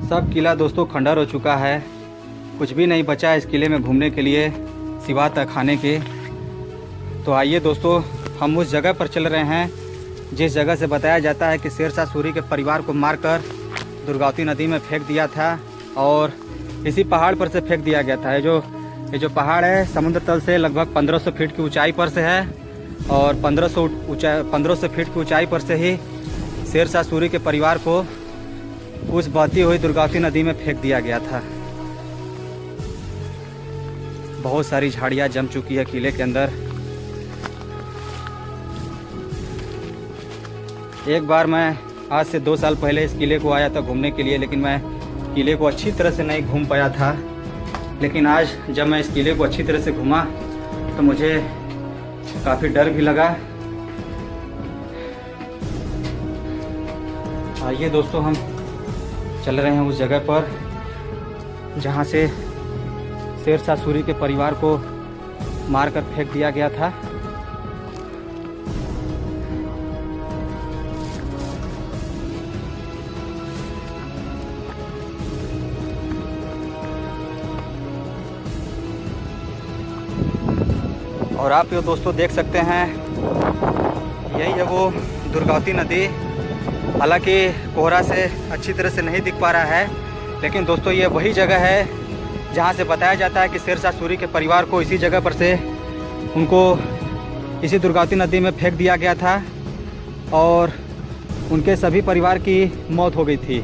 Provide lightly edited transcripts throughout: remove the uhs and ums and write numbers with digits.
सब किला दोस्तों खंडर हो चुका है। कुछ भी नहीं बचा है इस किले में घूमने के लिए सिवा तहखाने के। तो आइए दोस्तों, हम उस जगह पर चल रहे हैं जिस जगह से बताया जाता है कि शेरशाह सूरी के परिवार को मारकर दुर्गावती नदी में फेंक दिया था और इसी पहाड़ पर से फेंक दिया गया था। ये जो पहाड़ है समुद्र तल से लगभग 1500 फीट की ऊंचाई पर से है और 1500 फीट की ऊंचाई पर से ही शेरशाह सूरी के परिवार को उस बहती हुई दुर्गावती नदी में फेंक दिया गया था। बहुत सारी झाड़ियाँ जम चुकी है किले के अंदर। एक बार मैं आज से 2 साल पहले इस किले को आया था घूमने के लिए, लेकिन मैं किले को अच्छी तरह से नहीं घूम पाया था। लेकिन आज जब मैं इस किले को अच्छी तरह से घूमा तो मुझे काफ़ी डर भी लगा। आइए दोस्तों, हम चल रहे हैं उस जगह पर जहां से शेरशाह सूरी के परिवार को मारकर फेंक दिया गया था। और आप ये दोस्तों देख सकते हैं, यही है वो दुर्गावती नदी। हालांकि कोहरा से अच्छी तरह से नहीं दिख पा रहा है, लेकिन दोस्तों ये वही जगह है जहां से बताया जाता है कि शेरशाह सूरी के परिवार को इसी जगह पर से उनको इसी दुर्गावती नदी में फेंक दिया गया था और उनके सभी परिवार की मौत हो गई थी।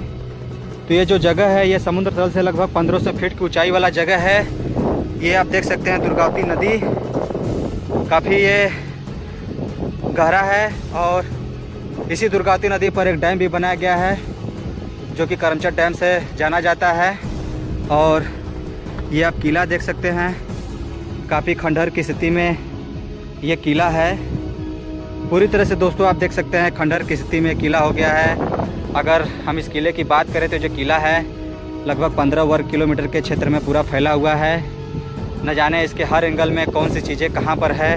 तो ये जो जगह है ये समुद्र तल से लगभग 1500 फीट की ऊंचाई वाला जगह है। ये आप देख सकते हैं दुर्गावती नदी काफ़ी ये गहरा है और इसी दुर्गावती नदी पर एक डैम भी बनाया गया है जो कि करमचट डैम से जाना जाता है। और ये आप किला देख सकते हैं, काफ़ी खंडहर की स्थिति में ये किला है। पूरी तरह से दोस्तों आप देख सकते हैं खंडहर की स्थिति में किला हो गया है। अगर हम इस किले की बात करें तो जो किला है लगभग 15 वर्ग किलोमीटर के क्षेत्र में पूरा फैला हुआ है। न जाने इसके हर एंगल में कौन सी चीज़ें कहाँ पर है,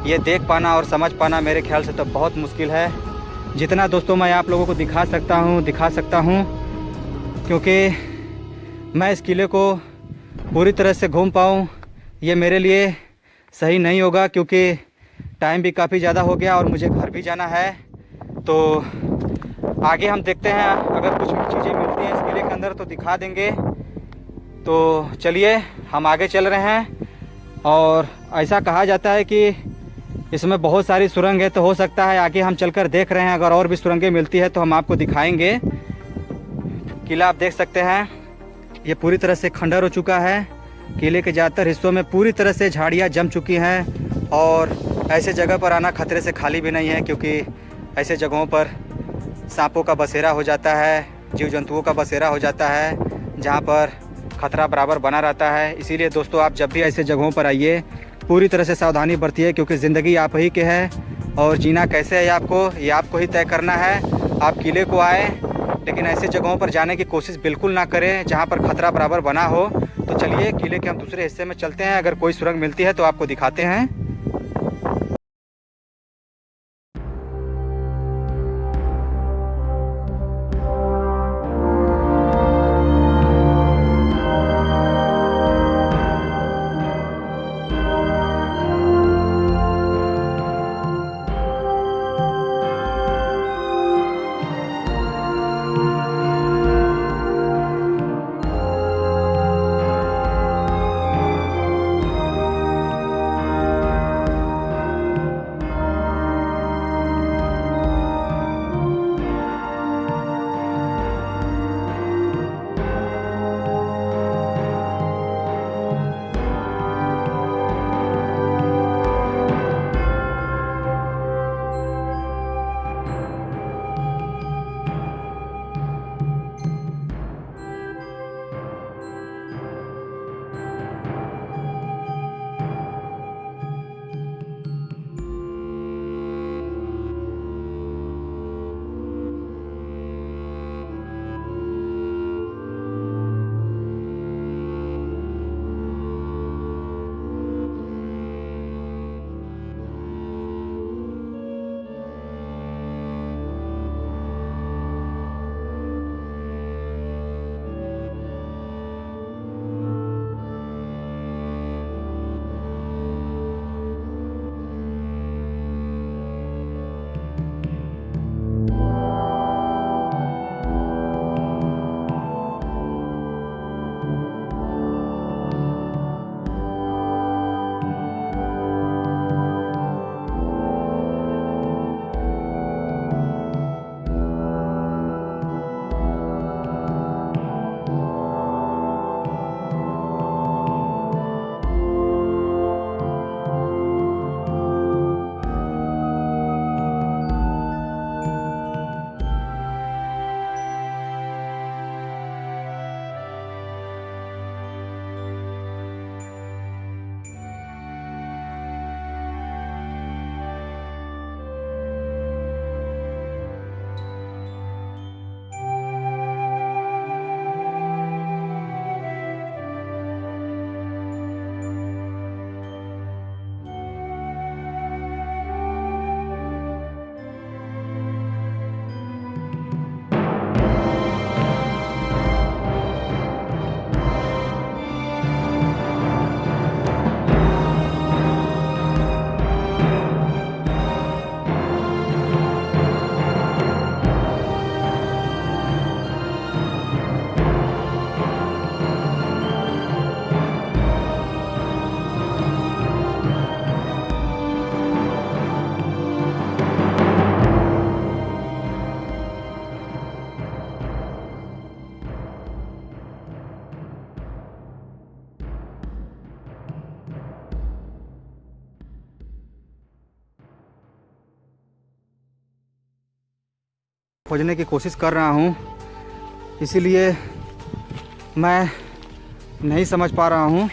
ये देख पाना और समझ पाना मेरे ख्याल से तो बहुत मुश्किल है। जितना दोस्तों मैं आप लोगों को दिखा सकता हूँ क्योंकि मैं इस किले को पूरी तरह से घूम पाऊँ ये मेरे लिए सही नहीं होगा, क्योंकि टाइम भी काफ़ी ज़्यादा हो गया और मुझे घर भी जाना है। तो आगे हम देखते हैं, अगर कुछ भी चीज़ें मिलती हैं इस किले के अंदर तो दिखा देंगे। तो चलिए हम आगे चल रहे हैं। और ऐसा कहा जाता है कि इसमें बहुत सारी सुरंग है, तो हो सकता है आगे हम चलकर देख रहे हैं, अगर और भी सुरंगें मिलती है तो हम आपको दिखाएंगे। किला आप देख सकते हैं ये पूरी तरह से खंडर हो चुका है। किले के ज़्यादातर हिस्सों में पूरी तरह से झाड़ियाँ जम चुकी हैं और ऐसे जगह पर आना खतरे से खाली भी नहीं है, क्योंकि ऐसे जगहों पर सांपों का बसेरा हो जाता है, जीव जंतुओं का बसेरा हो जाता है, जहाँ पर खतरा बराबर बना रहता है। इसीलिए दोस्तों आप जब भी ऐसे जगहों पर आइए पूरी तरह से सावधानी बरतिए, क्योंकि ज़िंदगी आप ही के है और जीना कैसे है ये आपको ही तय करना है। आप किले को आए लेकिन ऐसी जगहों पर जाने की कोशिश बिल्कुल ना करें जहां पर खतरा बराबर बना हो। तो चलिए किले के हम दूसरे हिस्से में चलते हैं, अगर कोई सुरंग मिलती है तो आपको दिखाते हैं। खोजने की कोशिश कर रहा हूँ, इसीलिए मैं नहीं समझ पा रहा हूँ।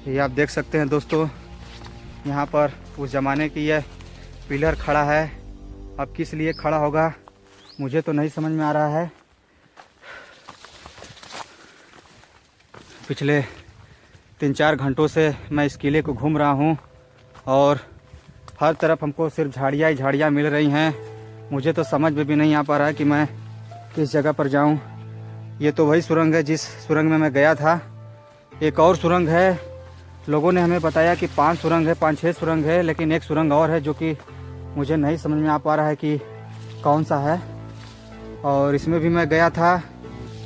ये आप देख सकते हैं दोस्तों, यहाँ पर उस ज़माने की यह पिलर खड़ा है। अब किस लिए खड़ा होगा मुझे तो नहीं समझ में आ रहा है। पिछले 3-4 घंटों से मैं इस किले को घूम रहा हूँ और हर तरफ हमको सिर्फ झाड़ियाँ ही झाड़ियाँ मिल रही हैं। मुझे तो समझ में भी नहीं आ पा रहा है कि मैं किस जगह पर जाऊँ। ये तो वही सुरंग है जिस सुरंग में मैं गया था। एक और सुरंग है, लोगों ने हमें बताया कि 5 सुरंग है, 5-6 सुरंग है, लेकिन एक सुरंग और है जो कि मुझे नहीं समझ में आ पा रहा है कि कौन सा है। और इसमें भी मैं गया था,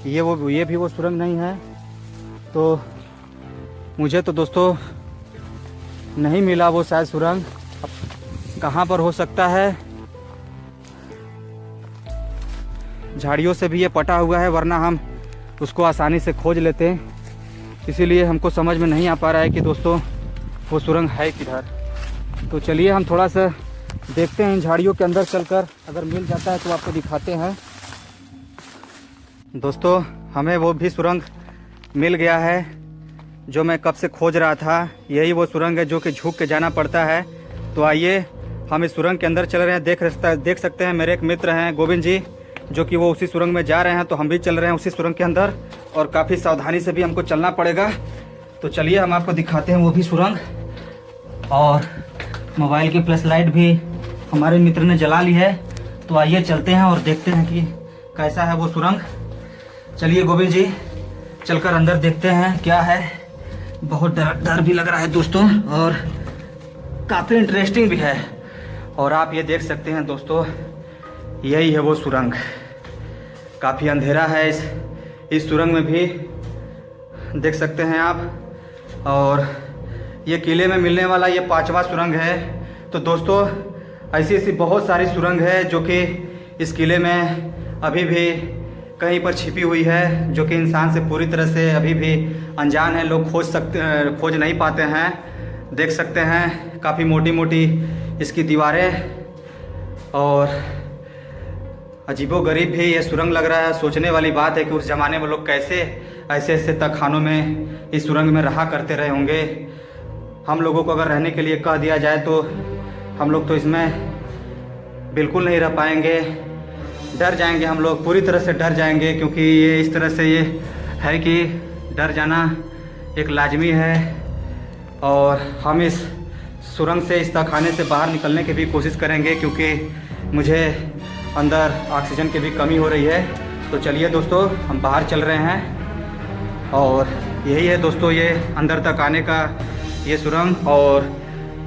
ये भी वो सुरंग नहीं है। तो मुझे तो दोस्तों नहीं मिला वो शायद सुरंग। अब कहाँ पर हो सकता है? झाड़ियों से भी ये पटा हुआ है, वरना हम उसको आसानी से खोज लेते हैं। इसीलिए हमको समझ में नहीं आ पा रहा है कि दोस्तों वो सुरंग है किधर। तो चलिए हम थोड़ा सा देखते हैं इन झाड़ियों के अंदर चलकर, अगर मिल जाता है तो आपको दिखाते हैं। दोस्तों हमें वो भी सुरंग मिल गया है जो मैं कब से खोज रहा था। यही वो सुरंग है जो कि झुक के जाना पड़ता है। तो आइए हम इस सुरंग के अंदर चल रहे हैं। देख सकते हैं मेरे एक मित्र हैं गोविंद जी, जो कि वो उसी सुरंग में जा रहे हैं। तो हम भी चल रहे हैं उसी सुरंग के अंदर, और काफ़ी सावधानी से भी हमको चलना पड़ेगा। तो चलिए हम आपको दिखाते हैं वो भी सुरंग। और मोबाइल की फ्लैश लाइट भी हमारे मित्र ने जला ली है। तो आइए चलते हैं और देखते हैं कि कैसा है वो सुरंग। चलिए गोविंद जी, चलकर अंदर देखते हैं क्या है। बहुत डर भी लग रहा है दोस्तों, और काफ़ी इंटरेस्टिंग भी है। और आप ये देख सकते हैं दोस्तों, यही है वो सुरंग। काफ़ी अंधेरा है इस सुरंग में भी, देख सकते हैं आप। और ये किले में मिलने वाला ये 5वां सुरंग है। तो दोस्तों ऐसी बहुत सारी सुरंग है जो कि इस किले में अभी भी कहीं पर छिपी हुई है, जो कि इंसान से पूरी तरह से अभी भी अनजान है। लोग खोज नहीं पाते हैं। देख सकते हैं काफ़ी मोटी मोटी इसकी दीवारें, और अजीबोगरीब भी ये सुरंग लग रहा है। सोचने वाली बात है कि उस ज़माने में लोग कैसे ऐसे तहखानों में इस सुरंग में रहा करते रहे होंगे। हम लोगों को अगर रहने के लिए कह दिया जाए तो हम लोग तो इसमें बिल्कुल नहीं रह पाएंगे। डर जाएंगे हम लोग, पूरी तरह से डर जाएंगे, क्योंकि ये इस तरह से ये है कि डर जाना एक लाजमी है। और हम इस सुरंग से, इस तहखाने से बाहर निकलने की भी कोशिश करेंगे, क्योंकि मुझे अंदर ऑक्सीजन की भी कमी हो रही है। तो चलिए दोस्तों हम बाहर चल रहे हैं। और यही है दोस्तों ये अंदर तक आने का ये सुरंग, और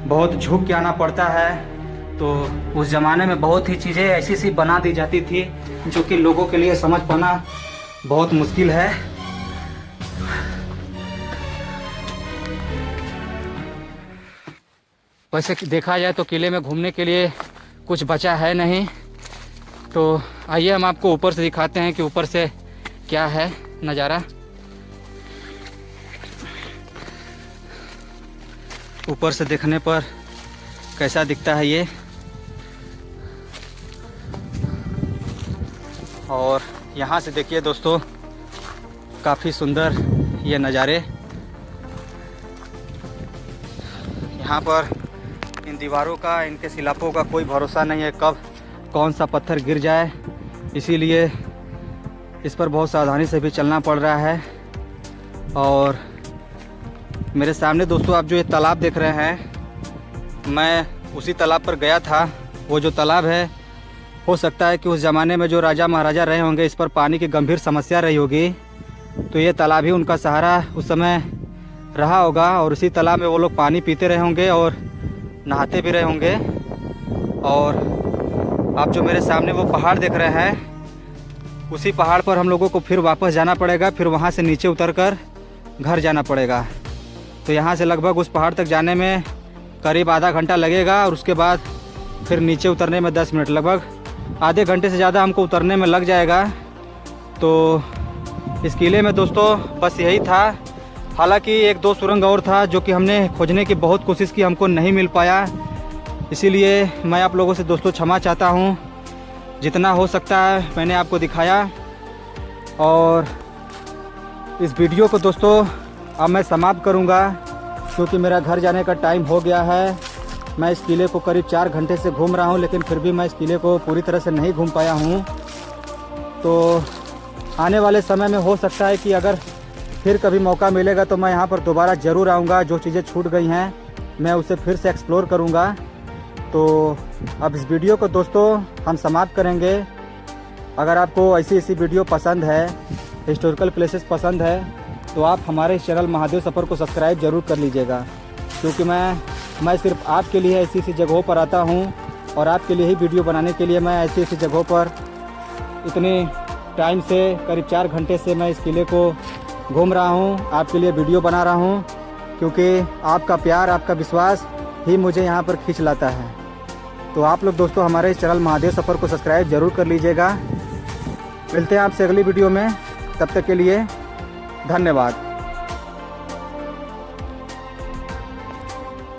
बहुत झुक के आना पड़ता है। तो उस ज़माने में बहुत ही चीज़ें ऐसी सी बना दी जाती थी जो कि लोगों के लिए समझ पाना बहुत मुश्किल है। वैसे देखा जाए तो किले में घूमने के लिए कुछ बचा है नहीं। तो आइए हम आपको ऊपर से दिखाते हैं कि ऊपर से क्या है नज़ारा। ऊपर से देखने पर कैसा दिखता है ये। और यहाँ से देखिए दोस्तों, काफ़ी सुंदर ये नज़ारे। यहाँ पर इन दीवारों का, इनके सिलापों का कोई भरोसा नहीं है कब कौन सा पत्थर गिर जाए, इसीलिए इस पर बहुत सावधानी से भी चलना पड़ रहा है। और मेरे सामने दोस्तों आप जो ये तालाब देख रहे हैं, मैं उसी तालाब पर गया था। वो जो तालाब है, हो सकता है कि उस ज़माने में जो राजा महाराजा रहे होंगे, इस पर पानी की गंभीर समस्या रही होगी, तो ये तालाब ही उनका सहारा उस समय रहा होगा। और उसी तालाब में वो लोग पानी पीते रहे होंगे और नहाते भी रहे होंगे। और आप जो मेरे सामने वो पहाड़ देख रहे हैं, उसी पहाड़ पर हम लोगों को फिर वापस जाना पड़ेगा। फिर वहाँ से नीचे उतरकर घर जाना पड़ेगा। तो यहाँ से लगभग उस पहाड़ तक जाने में करीब आधा घंटा लगेगा, और उसके बाद फिर नीचे उतरने में 10 मिनट, लगभग आधे घंटे से ज़्यादा हमको उतरने में लग जाएगा। तो इस किले में दोस्तों बस यही था। हालांकि एक दो सुरंग और था जो कि हमने खोजने की बहुत कोशिश की, हमको नहीं मिल पाया। इसीलिए मैं आप लोगों से दोस्तों क्षमा चाहता हूँ। जितना हो सकता है मैंने आपको दिखाया। और इस वीडियो को दोस्तों अब मैं समाप्त करूँगा क्योंकि मेरा घर जाने का टाइम हो गया है। मैं इस किले को करीब 4 घंटे से घूम रहा हूँ, लेकिन फिर भी मैं इस किले को पूरी तरह से नहीं घूम पाया हूँ। तो आने वाले समय में हो सकता है कि अगर फिर कभी मौका मिलेगा तो मैं यहाँ पर दोबारा ज़रूर आऊँगा। जो चीज़ें छूट गई हैं मैं उसे फिर से एक्सप्लोर करूँगा। तो अब इस वीडियो को दोस्तों हम समाप्त करेंगे। अगर आपको ऐसी वीडियो पसंद है, हिस्टोरिकल प्लेसेस पसंद है, तो आप हमारे इस चैनल महादेव सफ़र को सब्सक्राइब ज़रूर कर लीजिएगा। क्योंकि मैं सिर्फ आपके लिए ऐसी जगहों पर आता हूँ और आपके लिए ही वीडियो बनाने के लिए मैं ऐसी जगहों पर इतने टाइम से करीब 4 घंटे से मैं इस किले को घूम रहा हूँ, आपके लिए वीडियो बना रहा हूँ। क्योंकि आपका प्यार, आपका विश्वास ही मुझे यहाँ पर खींच लाता है। तो आप लोग दोस्तों हमारे इस चैनल महादेव सफ़र को सब्सक्राइब ज़रूर कर लीजिएगा। मिलते हैं आपसे अगली वीडियो में, तब तक के लिए धन्यवाद।